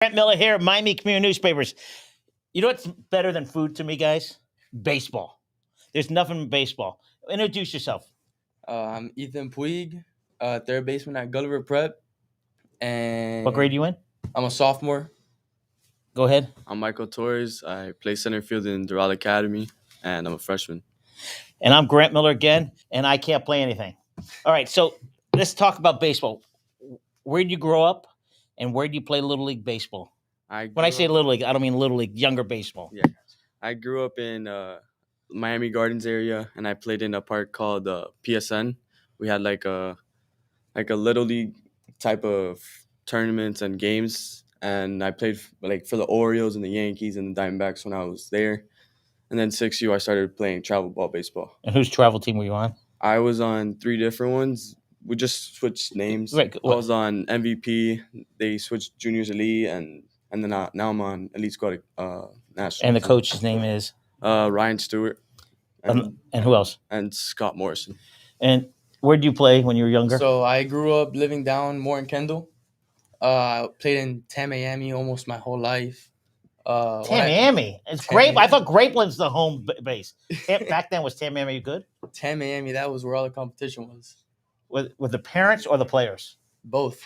Grant Miller here, Miami Community Newspapers. You know what's better than food to me, guys? Baseball. There's nothing but baseball. Introduce yourself. I'm Ethan Puig, third baseman at Gulliver Prep, and What grade are you in? I'm a sophomore. Go ahead. I'm Michael Torres. I play center field in Doral Academy, and I'm a freshman. And I'm Grant Miller again, and I can't play anything. All right, so let's talk about baseball. Where did you grow up, and where did you play Little League baseball? When I say Little League, I don't mean Little League, younger baseball. Yeah, I grew up in Miami Gardens area, and I played in a park called PSN. We had like a Little League type of tournaments and games, and I played for the Orioles and the Yankees and the Diamondbacks when I was there. And then 6U, I started playing travel ball baseball. And whose travel team were you on? I was on 3 different ones. We just switched names. Right. I was on MVP. They switched juniors elite, and then now I'm on elite squad national. And the coach's name is Ryan Stewart. And who else? And Scott Morrison. And where did you play when you were younger? So I grew up living down more in Kendall. I played in Tamiami almost my whole life. Tamiami. It's Grape. I thought Grapeland's the home base. Back then, was Tamiami good? Tamiami, that was where all the competition was. With the parents or the players? Both.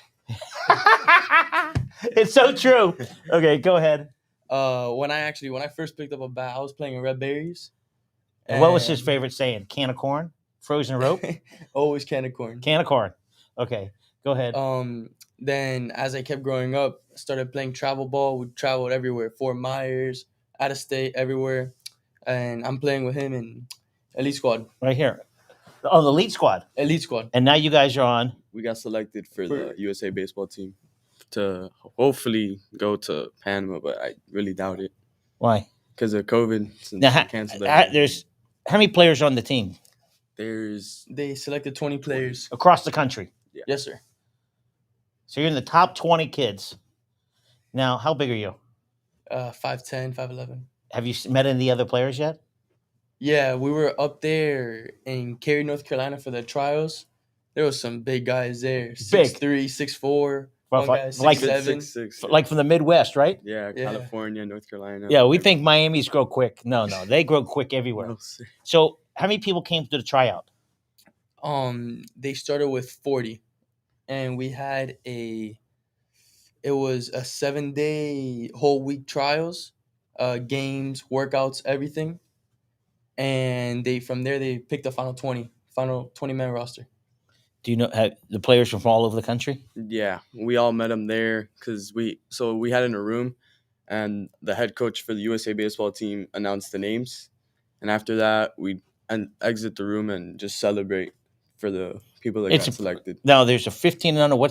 It's so true. Okay, go ahead. When I first picked up a bat, I was playing in Red Berries. And what was his favorite saying? Can of corn? Frozen rope? Always can of corn. Can of corn. Okay, go ahead. Then as I kept growing up, I started playing travel ball. We traveled everywhere, Fort Myers, out of state, everywhere. And I'm playing with him in elite squad. Right here. Oh, the elite squad. Elite squad. And now you guys are on. We got selected for the USA baseball team to hopefully go to Panama, but I really doubt it. Why? Because of COVID. Since now, canceled there's how many players are on the team? They selected 20 players across the country. Yeah. Yes, sir. So you're in the top 20 kids. Now, how big are you? 5'10", 5'11". Have you met any of the other players yet? Yeah, we were up there in Cary, North Carolina for the trials. There was some big guys there. 6'3", 6'4". One guy, 6'7". 6'6". Like from the Midwest, right? Yeah, California, North Carolina. Yeah, we think Miami's grow quick. No, they grow quick everywhere. No, so how many people came to the tryout? They started with 40. And we had it was a 7-day whole week trials, games, workouts, everything. And from there they picked the final 20-man roster. Do you know the players from all over the country? Yeah, we all met them there because we had in a room, and the head coach for the USA baseball team announced the names, and after that we exit the room and just celebrate for the people that got selected. Now there's a 15 and under.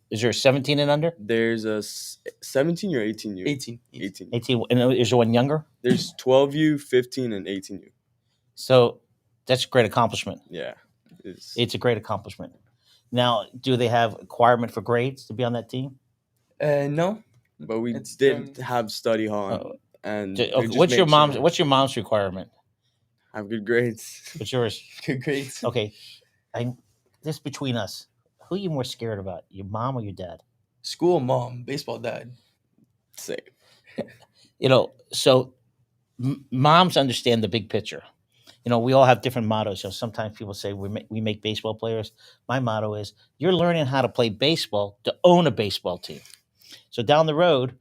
Is there a 17 and under? There's a 17 or 18U. 18. And is there one younger? There's 12U, 15, and 18U. So that's a great accomplishment. Yeah. It's a great accomplishment. Now, do they have requirement for grades to be on that team? No. But we did have study hall. And what's your mom's requirement? Have good grades. What's yours? Good grades. Okay. This between us, who are you more scared about, your mom or your dad? School mom, baseball dad. Same. So moms understand the big picture. We all have different mottos. Sometimes people say we make baseball players. My motto is you're learning how to play baseball to own a baseball team. So down the road,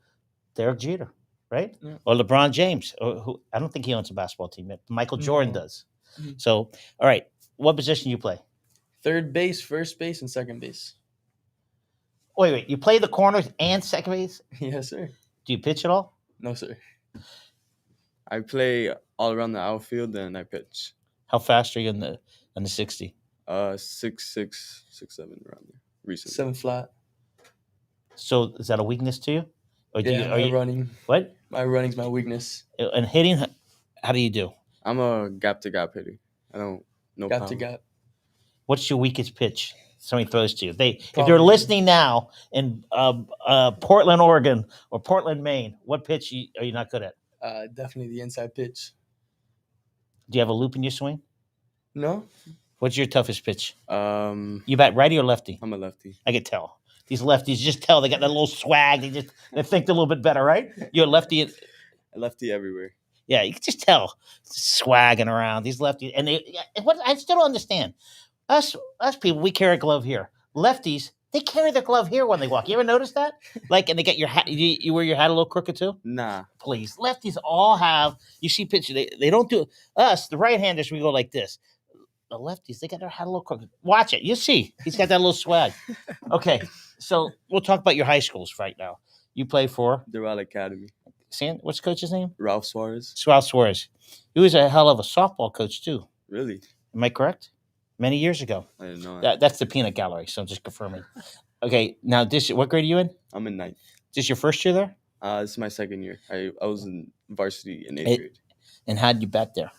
Derek Jeter, right? Yeah. Or LeBron James, who I don't think he owns a basketball team yet. Michael Jordan does. Mm-hmm. So, all right, what position do you play? Third base, first base, and second base. Wait. You play the corners and second base? Yes, sir. Do you pitch at all? No, sir. I play all around the outfield and I pitch. How fast are you in the 60? 6'6", 6'7" around there. Recently. 7 flat. So is that a weakness to you? Or running. What? My running's my weakness. And hitting, how do you do? I'm a gap-to-gap hitter. I don't know gap to gap. What's your weakest pitch somebody throws to you? If you're listening now in Portland, Oregon, or Portland, Maine, what pitch are you not good at? Definitely the inside pitch. Do you have a loop in your swing? No. What's your toughest pitch? You bat righty or lefty? I'm a lefty. I could tell. These lefties, just tell they got that little swag. They think they're a little bit better, right? You're a lefty. A lefty everywhere. Yeah, you can just tell swagging around these lefties. And what I still don't understand. Us people, we carry a glove here. Lefties, they carry their glove here when they walk. You ever notice that? Like, and they get your hat. You wear your hat a little crooked too. Nah. Please, lefties all have. You see pictures. They don't do us. The right-handers, we go like this. The lefties, they got their hat a little crooked. Watch it. You see, he's got that little swag. Okay, so we'll talk about your high schools right now. You play for Doral Academy. what's the coach's name? Ralph Suarez. Suarez. He was a hell of a softball coach too. Really? Am I correct? Many years ago. I didn't know that. That's the peanut gallery. So I'm just confirming. Okay, now what grade are you in? I'm in ninth. Is this your first year there? This is my second year. I was in varsity in eighth grade. And how did you bat there?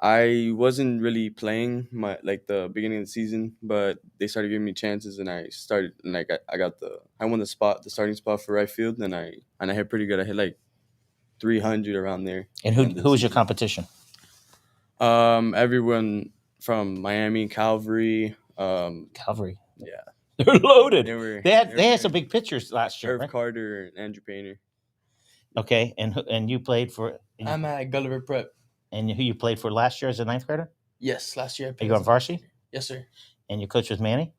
I wasn't really playing the beginning of the season, but they started giving me chances, and I started, and I won the starting spot for right field, and I hit pretty good. I hit like 300 around there. And who was your competition? Everyone from Miami, Calvary. Calvary. Yeah, They're loaded. They had some big pitchers last year. Irv Right? Carter and Andrew Painter. Okay, and you played for. I'm at Gulliver Prep. And who you played for last year as a ninth grader? Yes, last year. I Are played you on as- varsity? Yes, sir. And your coach was Manny?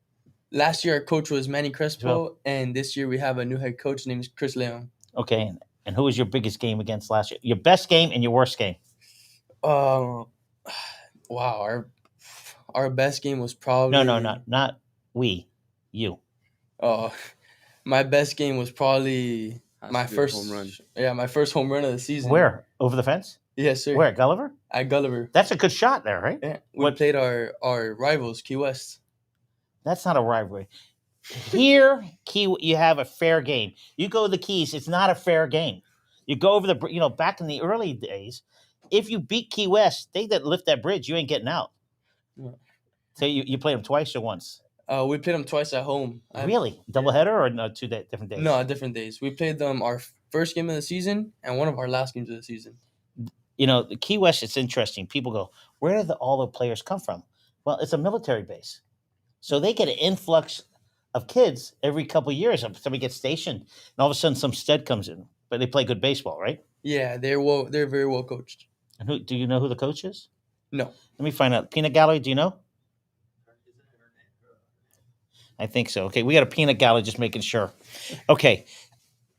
Last year, our coach was Manny Crespo, Well- and this year we have a new head coach named Chris Leon. Okay. And who was your biggest game against last year? Your best game and your worst game? Wow, our best game was probably No, not we. You. My best game was probably Has my to be a first home run. Yeah, my first home run of the season. Where? Over the fence? Yes, sir. Where? At Gulliver? At Gulliver. That's a good shot there, right? Yeah, we What- played our rivals, Key West. That's not a rivalry. Here, you have a fair game. You go to the Keys, it's not a fair game. You go over back in the early days, if you beat Key West, they that lift that bridge, you ain't getting out. Yeah. So you played them twice or once? We played them twice at home. Really? Doubleheader or no, different days? No, different days. We played them our first game of the season and one of our last games of the season. The Key West, it's interesting. People go, where do all the players come from? Well, it's a military base. So they get an influx of kids every couple of years. Somebody gets stationed, and all of a sudden some stud comes in. But they play good baseball, right? Yeah, they're very well coached. And do you know who the coach is? No. Let me find out. Peanut Gallery, do you know? I think so. Okay, we got a Peanut Gallery, just making sure. Okay.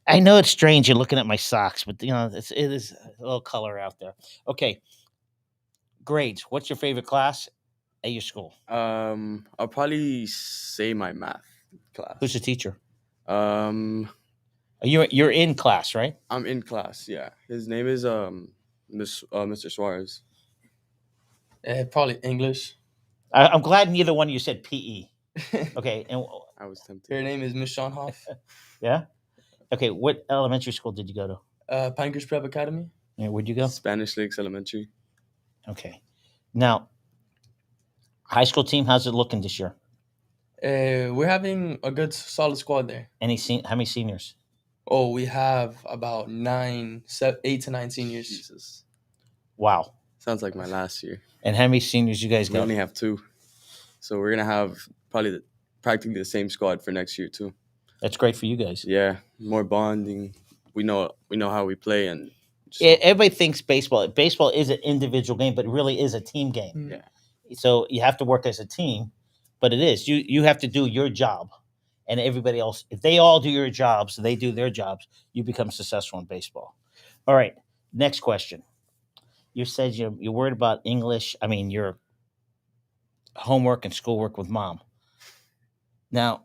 I know it's strange you're looking at my socks, but it is a little color out there. Okay. Grades. What's your favorite class at your school? I'll probably say my math class. Who's the teacher? I'm You're in class, right? in class. Yeah, his name is Mr. Suarez. Probably English. I'm glad neither one of you said PE. Okay, and I was tempted. Her name is Miss Schoenhoff. yeah. Okay, what elementary school did you go to? Pinecrest Prep Academy. Yeah, where'd you go? Spanish Lakes Elementary. Okay. Now, high school team, how's it looking this year? We're having a good, solid squad there. How many seniors? Oh, we have about 8 to 9 seniors. Jesus, Wow. sounds like my last year. And how many seniors you guys We got? only have 2, so we're gonna have probably practically the same squad for next year too. That's great for you guys. Yeah, more bonding. We know how we play, and just, Everybody thinks baseball is an individual game, but it really is a team game. Yeah. So you have to work as a team, but it is. You have to do your job, and everybody else, if they all do your jobs, they do their jobs, you become successful in baseball. All right, next question. You said you're worried about English. I mean, your homework and schoolwork with mom. Now,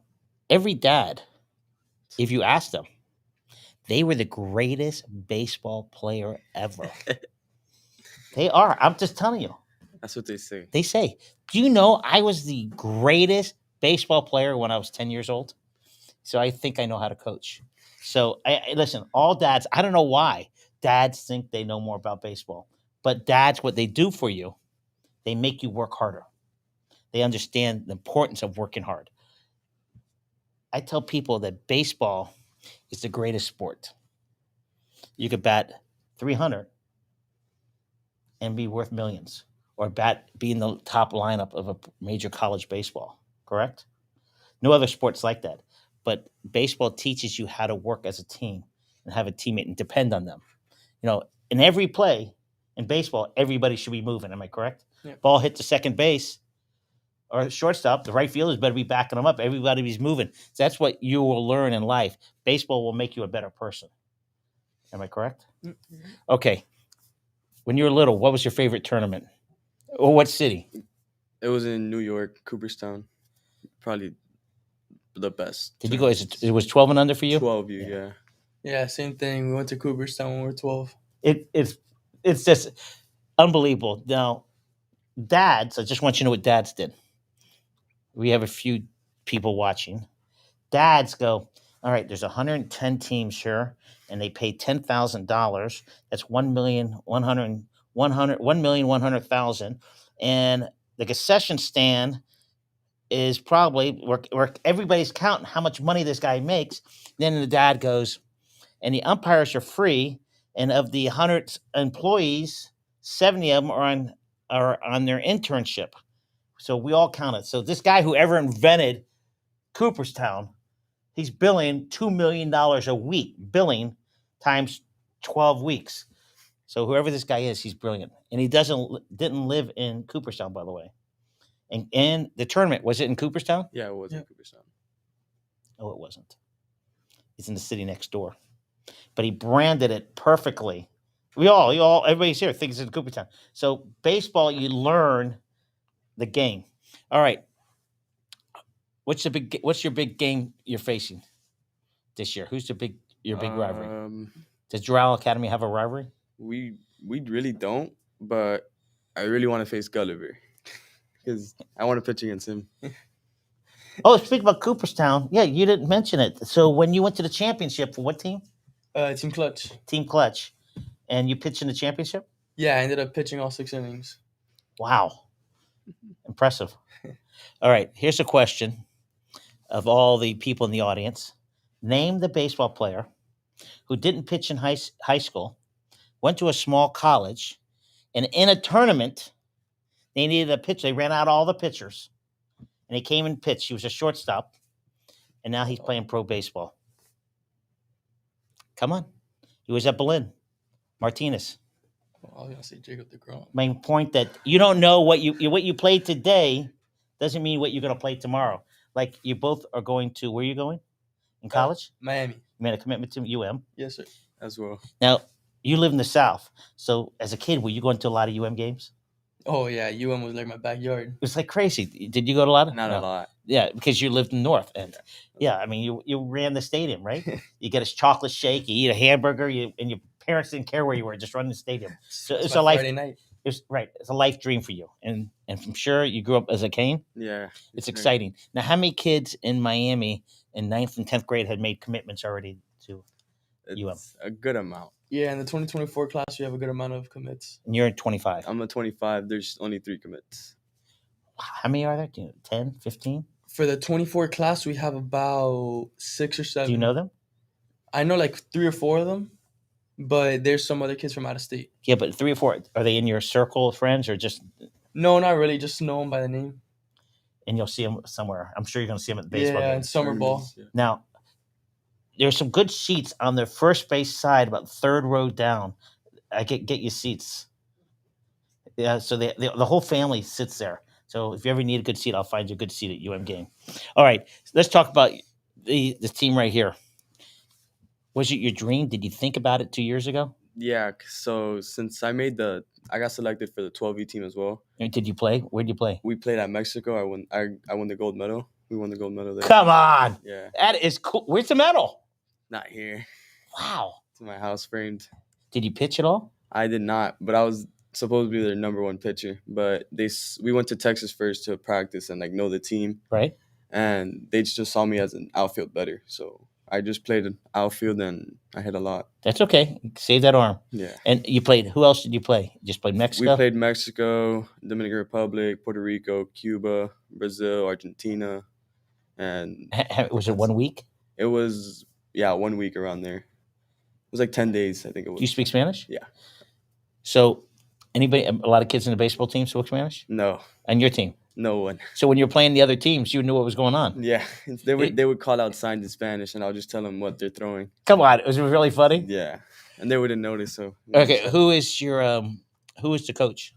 every dad, if you ask them, they were the greatest baseball player ever. They are. I'm just telling you. that's what they say. They say, do you know I was the greatest baseball player when I was 10 years old? So I think I know how to coach. So I listen, all dads, I don't know why dads think they know more about baseball, but dads, what they do for you, they make you work harder. They understand the importance of working hard. I tell people that baseball is the greatest sport. You could bat 300 and be worth millions, or be in the top lineup of a major college baseball, correct? No other sports like that. but baseball teaches you how to work as a team and have a teammate and depend on them. In every play in baseball, everybody should be moving. Am I correct? Yeah. Ball hit the second base or shortstop, the right fielders better be backing them up. Everybody's moving. So that's what you will learn in life. Baseball will make you a better person. Am I correct? Mm-hmm. Okay. When you were little, what was your favorite tournament? Or what city? It was in New York, Cooperstown. Probably the best. Did you go? It was 12 and under for you? 12U, yeah. Yeah, same thing. We went to Cooperstown when we were 12. It's just unbelievable. Now, dads, I just want you to know what dads did. We have a few people watching. Dads go, all right, there's 110 teams here, and they pay $10,000. That's 1,100,000. And the concession stand is probably where everybody's counting how much money this guy makes. Then the dad goes, and the umpires are free. And of the 100 employees, 70 of them are on their internship. So we all count it. So this guy, whoever invented Cooperstown, he's billing $2 million a week, billing times 12 weeks. So whoever this guy is, he's brilliant. And he didn't live in Cooperstown, by the way. And the tournament, was it in Cooperstown? Yeah, it was in Cooperstown. Oh, it wasn't. It's in the city next door. But he branded it perfectly. Everybody's here thinks it's in Cooperstown. So baseball, you learn the game. All right. What's your big game you're facing this year? Who's your big rivalry? Does Doral Academy have a rivalry? We really don't, but I really want to face Gulliver because I want to pitch against him. Oh, speaking about Cooperstown, yeah, you didn't mention it. So when you went to the championship, for what team? Team Clutch. Team Clutch. And you pitched in the championship? Yeah, I ended up pitching all 6 innings. Wow. Impressive. All right, here's a question of all the people in the audience. Name the baseball player who didn't pitch in high school, went to a small college, and in a tournament, they needed a pitcher. They ran out all the pitchers, and he came and pitched. He was a shortstop, and now he's playing pro baseball. Come on. He was at Berlin. Martinez. I was going to say Jacob DeGrom. My point that you don't know what you played today doesn't mean what you're going to play tomorrow. Like you both are going to, where are you going? In college? Miami. You made a commitment to UM? Yes, sir. As well. Now, you live in the South. So as a kid, were you going to a lot of UM games? Oh, yeah. UM was like my backyard. It was like crazy. Did you go to a lot? Not a lot. Yeah, because you lived in North. And yeah, I mean, you ran the stadium, right? You get a chocolate shake, you eat a hamburger, and your parents didn't care where you were, just run the stadium. So it's a life. Friday night. It's a life dream for you. And I'm sure you grew up as a Cane. Yeah. It's exciting. Now, how many kids in Miami in 9th and 10th grade had made commitments already to UM? A good amount. Yeah, in the 2024 class, we have a good amount of commits. And you're in 25. I'm a 25. There's only 3 commits. How many are there? 10, 15? For the 24 class, we have about 6 or 7. Do you know them? I know like 3 or 4 of them, but there's some other kids from out of state. Yeah, but 3 or 4, are they in your circle of friends or just? No, not really. Just know them by the name. And you'll see them somewhere. I'm sure you're going to see them at the baseball Yeah, game. and summer ball. Yeah. Now, there's some good seats on the first base side, about 3rd row down. I get you seats. Yeah, so the whole family sits there. So if you ever need a good seat, I'll find you a good seat at UM game. All right, let's talk about the team right here. Was it your dream? Did you think about it 2 years ago? Yeah. So since I got selected for the 12E team as well. And did you play? Where did you play? We played at Mexico. I won the gold medal. We won the gold medal there. Come on. Yeah. That is cool. Where's the medal? Not here. Wow. It's in my house framed. Did you pitch at all? I did not, but I was supposed to be their number 1 pitcher. But we went to Texas first to practice and know the team. Right. And they just saw me as an outfield better. So I just played an outfield and I hit a lot. That's okay. Save that arm. Yeah. And you played. Who else did you play? You just played Mexico. We played Mexico, Dominican Republic, Puerto Rico, Cuba, Brazil, Argentina, and Was it 1 week? it was 1 week around there. It was like 10 days, I think it was. Do you speak Spanish? Yeah. So, a lot of kids in the baseball team speak Spanish? No. And your team? No one. So when you're playing the other teams, you knew what was going on. Yeah, they would call out signs in Spanish, and I'll just tell them what they're throwing. Come on, it was really funny. Yeah, and they wouldn't notice. So it was Okay, just- who is the coach?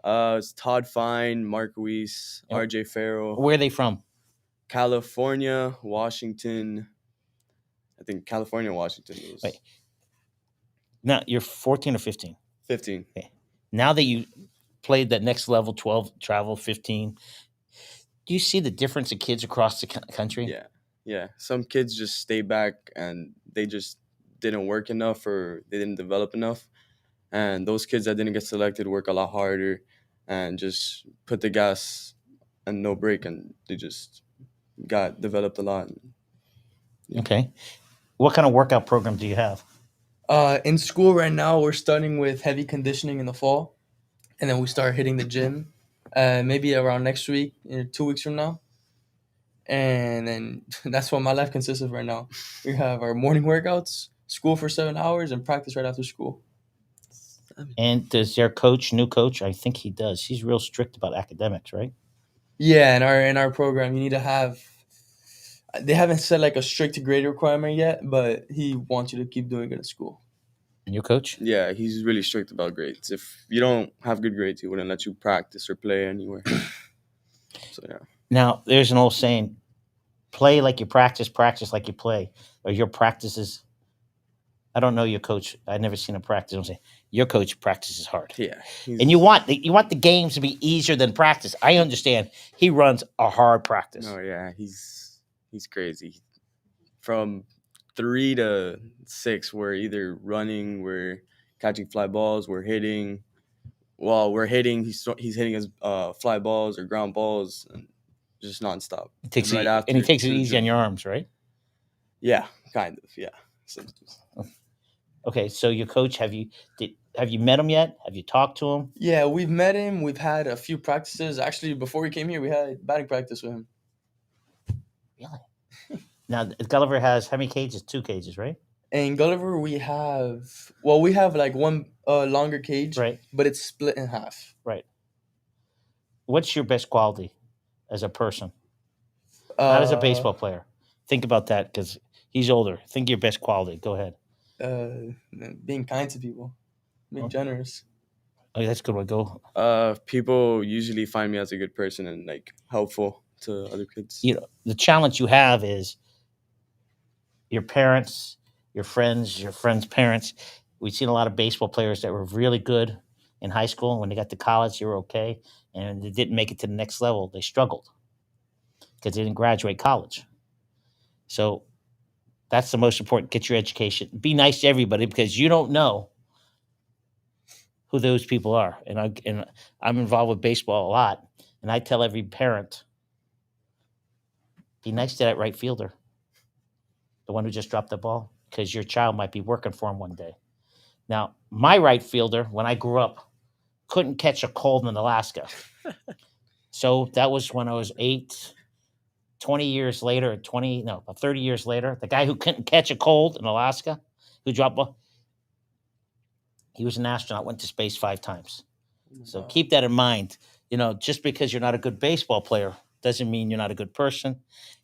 it's Todd Fine, Mark Weiss, Yep. R.J. Farrell, Where are they from? California, Washington. I think California, Washington was Wait. Now you're 14 or 15. 15. Now that you played that next level, 12, travel, 15, do you see the difference in kids across the country? Yeah. Some kids just stay back and they just didn't work enough or they didn't develop enough. And those kids that didn't get selected work a lot harder and just put the gas and no brake, and they just got developed a lot. Yeah. Okay. What kind of workout program do you have? In school right now, we're starting with heavy conditioning in the fall, and then we start hitting the gym maybe around next week, 2 weeks from now. And then that's what my life consists of right now. We have our morning workouts, school for 7 hours, and practice right after school. And does their new coach, I think he does. He's real strict about academics, right? Yeah, in our program, you need to have. They haven't set like a strict grade requirement yet, but he wants you to keep doing it at school. And your coach? Yeah, he's really strict about grades. If you don't have good grades, he wouldn't let you practice or play anywhere. So, yeah. Now, there's an old saying, play like you practice like you play. Or your practices. I don't know your coach. I've never seen him practice. I'm saying your coach practices hard. Yeah. And you want the games to be easier than practice. I understand. He runs a hard practice. Oh, yeah. He's crazy. From 3 to 6, we're either running, we're catching fly balls, we're hitting. While we're hitting, he's hitting his fly balls or ground balls, and just nonstop. He takes And and he takes it to the easy on gym. your arms, right? Yeah, kind of. Yeah. Okay, so your coach, have you met him yet? Have you talked to him? Yeah, we've met him. We've had a few practices. Actually, before we came here, we had batting practice with him. Really? Now Gulliver has how many cages? 2 cages, right? And Gulliver, we have like one longer cage, Right. but it's split in half. Right. What's your best quality as a person? Not as a baseball player. Think about that because he's older. Think your best quality. Go ahead. Being kind to people, being generous. Oh, that's a good one. Go. People usually find me as a good person and like helpful to other kids. You know, the challenge you have is your parents, your friends' parents. We've seen a lot of baseball players that were really good in high school. And when they got to college, they were okay. And they didn't make it to the next level. They struggled because they didn't graduate college. So that's the most important. Get your education. Be nice to everybody because you don't know who those people are. And I'm involved with baseball a lot. And I tell every parent, be nice to that right fielder, the one who just dropped the ball, because your child might be working for him one day. Now, my right fielder, when I grew up, couldn't catch a cold in Alaska. So that was when I was 8, 20 years later, about 30 years later, the guy who couldn't catch a cold in Alaska, who dropped ball, he was an astronaut, went to space 5 times. So keep that in mind. You know, just because you're not a good baseball player doesn't mean you're not a good person.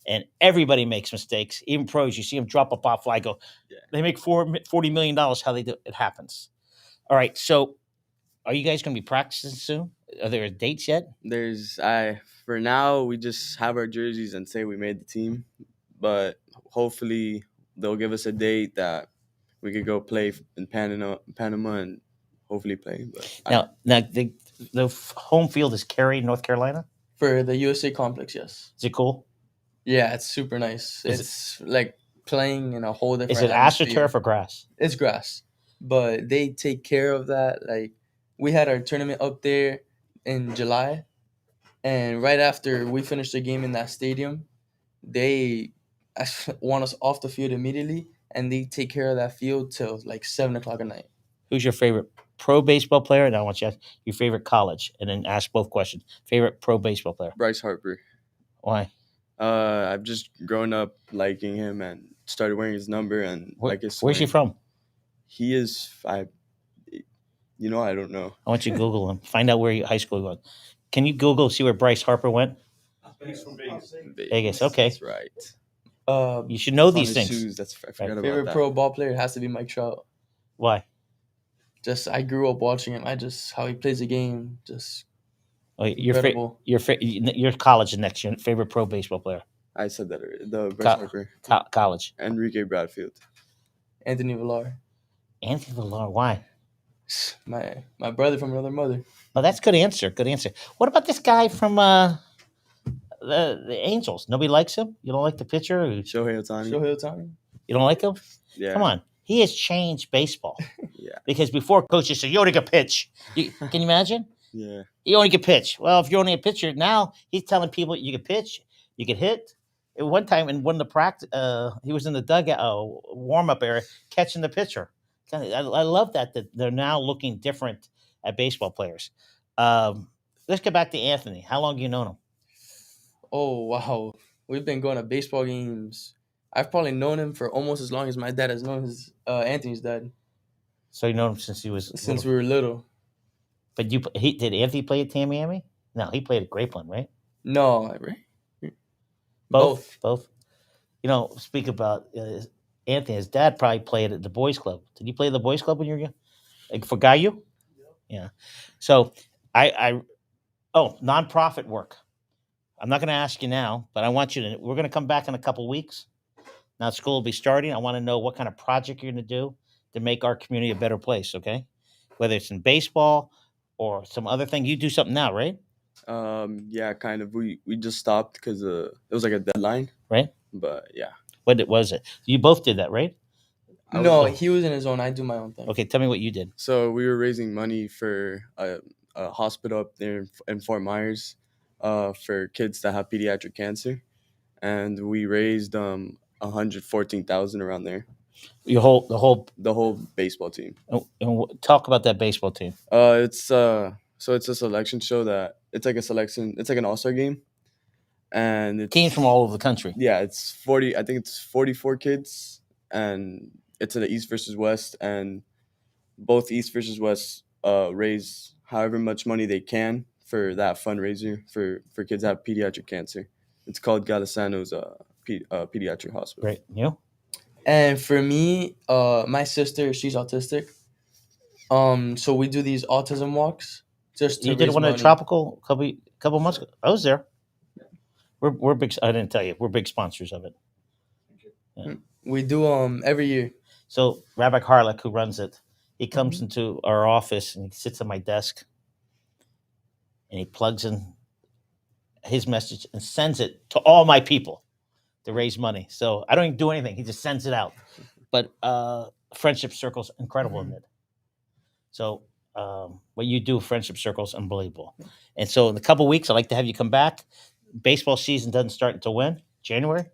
And everybody makes mistakes. Even pros, you see them drop a pop fly, they make $40 million. How they do it happens. All right. So are you guys going to be practicing soon? Are there dates yet? For now, we just have our jerseys and say we made the team. But hopefully they'll give us a date that we could go play in Panama and hopefully play. But Now the home field is Cary, North Carolina. For the USA complex, yes. Is it cool? Yeah, it's super nice. It's like playing in a whole different. Is it AstroTurf or grass? It's grass, but they take care of that. Like we had our tournament up there in July, and right after we finished the game in that stadium, they want us off the field immediately, and they take care of that field till like 7:00 at night. Who's your favorite pro baseball player? And I want you to ask your favorite college, and then ask both questions. Favorite pro baseball player? Bryce Harper. Why? I've just grown up liking him and started wearing his number and like his swing. Where's he from? He is I don't know. I want you to Google him. Find out where high school he went. Can you Google see where Bryce Harper went? He's from Vegas. Vegas, okay. That's right. You should know On these his things. shoes. That's I forgot about Favorite that. pro ball player has to be Mike Trout. Why? Just I grew up watching him. How he plays the game. Just Oh, incredible. your college next. Your favorite pro baseball player? I said that already. The Bryce Harper. College. Enrique Bradfield. Anthony Villar. Anthony Villar. Why? My brother from another mother. Oh, that's good answer. Good answer. What about this guy from the Angels? Nobody likes him. You don't like the pitcher? Shohei Ohtani. Shohei Ohtani. You don't like him? Yeah. Come on. He has changed baseball. Yeah. Because before coaches said, you only can pitch. Can you imagine? Yeah. You only can pitch. Well, if you're only a pitcher, now he's telling people you can pitch, you can hit. At one time in one of the practice, he was in the dugout, warm-up area, catching the pitcher. I love that they're now looking different at baseball players. Let's get back to Anthony. How long have you known him? Oh, wow. We've been going to baseball games. I've probably known him for almost as long as my dad has known Anthony's dad. So you know him since he was Since we were little. But did Anthony play at Tamiami? No, he played at Grapeland, right? No, right? Both. You know, speak about Anthony. His dad probably played at the boys' club. Did you play at the boys' club when you were young? Like for Gayu? Yeah. So nonprofit work. I'm not going to ask you now, but I want you to. We're going to come back in a couple weeks. Now school will be starting. I want to know what kind of project you're going to do to make our community a better place. Okay, whether it's in baseball or some other thing. You do something now, right? Yeah, kind of. We just stopped because it was like a deadline. Right. But yeah. What was it? You both did that, right? No, he was in his own. I do my own thing. Okay, tell me what you did. So we were raising money for a hospital up there in Fort Myers, for kids that have pediatric cancer, and we raised 114,000 around there. The whole baseball team. And talk about that baseball team. It's a selection show that it's like a selection. It's like an all-star game, and it's teams from all over the country. Yeah, it's 40. I think it's 44 kids, and it's in the East versus West, and both East versus West raise however much money they can for that fundraiser for kids that have pediatric cancer. It's called Galisano's Pediatric Hospital. Great. You? And for me, my sister, she's autistic. So we do these autism walks. Just to you did raise one money. at Tropical couple months ago. I was there. We're big. I didn't tell you. We're big sponsors of it. Yeah. We do every year. So Rabbi Harlech, who runs it, he comes into our office and he sits at my desk and he plugs in his message and sends it to all my people to raise money. So I don't even do anything. He just sends it out. But Friendship Circle's incredible in it. So what you do, Friendship Circle's unbelievable. And so in a couple weeks, I'd like to have you come back. Baseball season doesn't start until when? January,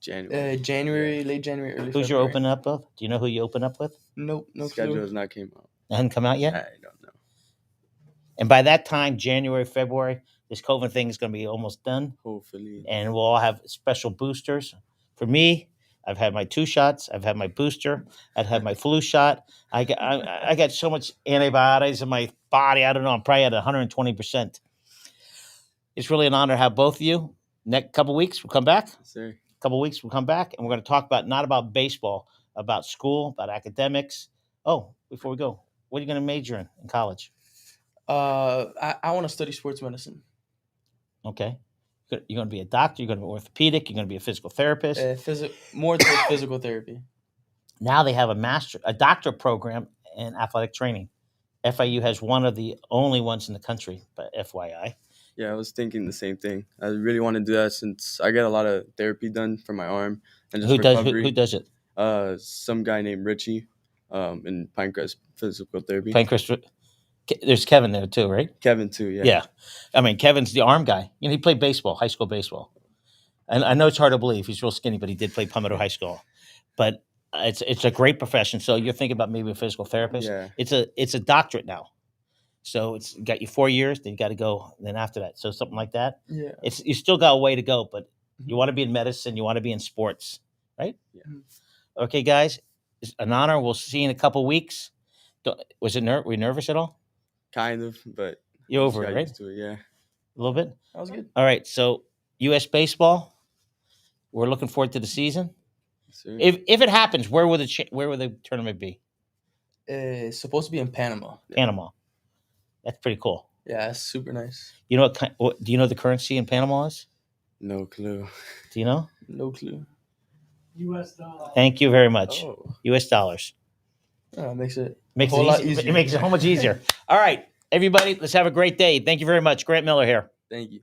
late January, early February. Who's you open up with? Do you know who you open up with? Nope, no Schedule clue. has not came out. It hasn't come out yet? I don't know. And by that time, January, February, this COVID thing is going to be almost done. Hopefully. And we'll all have special boosters. For me, I've had my 2 shots. I've had my booster. I've had my flu shot. I got so much antibiotics in my body. I don't know. I'm probably at 120%. It's really an honor to have both of you. Next couple weeks, we'll come back. Yes, sir. Couple weeks, we'll come back, and we're going to talk not about baseball, about school, about academics. Oh, before we go, what are you going to major in college? I want to study sports medicine. Okay. You're going to be a doctor. You're going to be orthopedic. You're going to be a physical therapist. More towards physical therapy. Now they have a doctorate program in athletic training. FIU has one of the only ones in the country, but FYI. Yeah, I was thinking the same thing. I really want to do that since I get a lot of therapy done for my arm and just recovery. Who does it? Some guy named Richie, in Pinecrest Physical Therapy. Pinecrest. There's Kevin there too, right? Kevin too, yeah. Yeah. I mean, Kevin's the arm guy. He played baseball, high school baseball. And I know it's hard to believe. He's real skinny, but he did play Palmetto High School. But it's a great profession. So you're thinking about maybe a physical therapist. Yeah. It's a doctorate now. So it's got you 4 years, then you got to go then after that. So something like that. Yeah. You still got a way to go, but you want to be in medicine, you want to be in sports, right? Yeah. Okay, guys, it's an honor. We'll see you in a couple weeks. Were you nervous at all? Kind of, but You're over it, got right? used to it, yeah. little bit. That was good. All right. So U.S. baseball. We're looking forward to the season. Sir. If it happens, where will the tournament be? It's supposed to be in Panama. Panama. That's pretty cool. Yeah, it's super nice. You know do you know the currency in Panama is? No clue. Do you know? No clue. U.S. dollar. Thank you very much. Oh. U.S. dollars. It makes it Makes a whole lot it easy. easier. It makes it so much easier. All right, everybody, let's have a great day. Thank you very much. Grant Miller here. Thank you.